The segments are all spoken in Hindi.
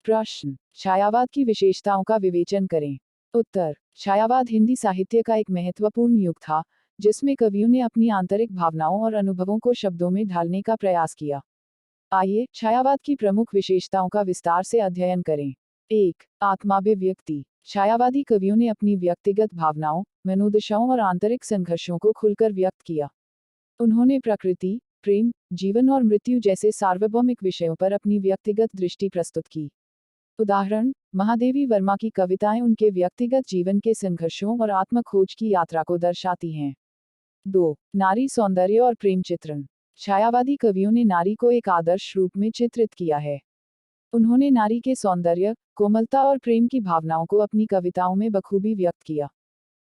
प्रश्न, छायावाद की विशेषताओं का विवेचन करें। उत्तर, छायावाद हिंदी साहित्य का एक महत्वपूर्ण युग था, जिसमें कवियों ने अपनी आंतरिक भावनाओं और अनुभवों को शब्दों में ढालने का प्रयास किया। आइए, छायावाद की प्रमुख विशेषताओं का विस्तार से अध्ययन करें। 1. आत्माभिव्यक्ति। छायावादी कवियों ने अपनी व्यक्तिगत भावनाओं, मनोदशाओं और आंतरिक संघर्षों को खुलकर व्यक्त किया। उन्होंने प्रकृति, प्रेम, जीवन और मृत्यु जैसे सार्वभौमिक विषयों पर अपनी व्यक्तिगत दृष्टि प्रस्तुत की। उदाहरण, महादेवी वर्मा की कविताएं उनके व्यक्तिगत जीवन के संघर्षों और आत्मखोज की यात्रा को दर्शाती हैं। 2. नारी सौंदर्य और प्रेम चित्रण। छायावादी कवियों ने नारी को एक आदर्श रूप में चित्रित किया है। उन्होंने नारी के सौंदर्य, कोमलता और प्रेम की भावनाओं को अपनी कविताओं में बखूबी व्यक्त किया।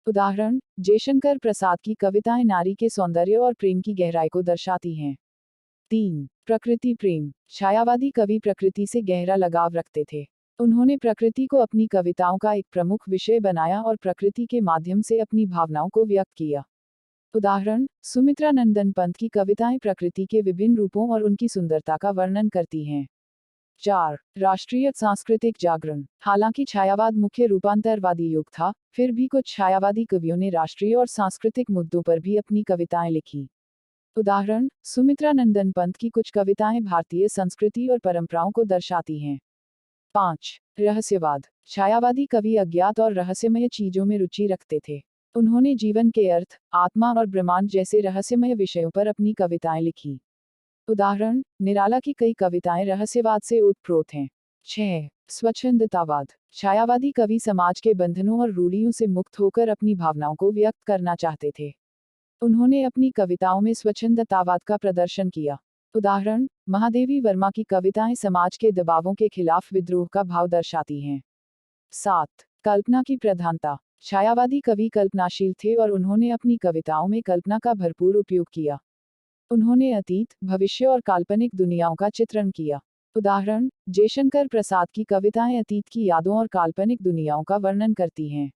उदाहरण, जयशंकर प्रसाद की कविताएं नारी के सौंदर्य और प्रेम की गहराई को दर्शाती हैं। 3. प्रकृति प्रेम। छायावादी कवि प्रकृति से गहरा लगाव रखते थे। उन्होंने प्रकृति को अपनी कविताओं का एक प्रमुख विषय बनाया और प्रकृति के माध्यम से अपनी भावनाओं को व्यक्त किया। उदाहरण, सुमित्रा नंदन पंत की कविताएं प्रकृति के विभिन्न रूपों और उनकी सुंदरता का वर्णन करती हैं। 4. राष्ट्रीय सांस्कृतिक जागरण। हालांकि छायावाद मुख्य रूपांतरवादी युग था, फिर भी कुछ छायावादी कवियों ने राष्ट्रीय और सांस्कृतिक मुद्दों पर भी अपनी कविताएं लिखी। उदाहरण, सुमित्रा नंदन पंत की कुछ कविताएं भारतीय संस्कृति और परंपराओं को दर्शाती हैं। 5. रहस्यवाद। छायावादी कवि अज्ञात और रहस्यमय चीजों में रुचि रखते थे। उन्होंने जीवन के अर्थ, आत्मा और ब्रह्मांड जैसे रहस्यमय विषयों पर अपनी कविताएं लिखी। उदाहरण, निराला की कई कविताएं रहस्यवाद से ओतप्रोत हैं। 6. स्वच्छंदतावाद। छायावादी कवि समाज के बंधनों और रूढ़ियों से मुक्त होकर अपनी भावनाओं को व्यक्त करना चाहते थे। उन्होंने अपनी कविताओं में स्वच्छंदतावाद का प्रदर्शन किया। उदाहरण, महादेवी वर्मा की कविताएं समाज के दबावों के खिलाफ विद्रोह का भाव दर्शाती हैं। 7. कल्पना की प्रधानता। छायावादी कवि कल्पनाशील थे और उन्होंने अपनी कविताओं में कल्पना का भरपूर उपयोग किया। उन्होंने अतीत, भविष्य और काल्पनिक दुनियाओं का चित्रण किया। उदाहरण, जयशंकर प्रसाद की कविताएं अतीत की यादों और काल्पनिक दुनियाओं का वर्णन करती हैं।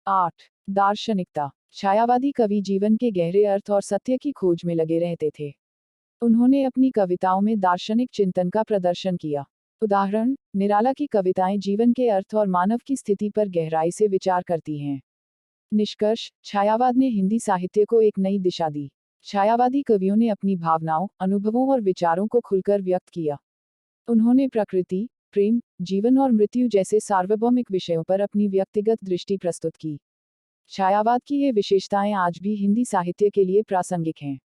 8. दार्शनिकता। छायावादी कवि जीवन के गहरे अर्थ और सत्य की खोज में लगे रहते थे। उन्होंने अपनी कविताओं में दार्शनिक चिंतन का प्रदर्शन किया। उदाहरण, निराला की कविताएं जीवन के अर्थ और मानव की स्थिति पर गहराई से विचार करती हैं। निष्कर्ष, छायावाद ने हिंदी साहित्य को एक नई दिशा दी। छायावादी कवियों ने अपनी भावनाओं, अनुभवों और विचारों को खुलकर व्यक्त किया। उन्होंने प्रकृति, प्रेम, जीवन और मृत्यु जैसे सार्वभौमिक विषयों पर अपनी व्यक्तिगत दृष्टि प्रस्तुत की। छायावाद की ये विशेषताएं आज भी हिंदी साहित्य के लिए प्रासंगिक हैं।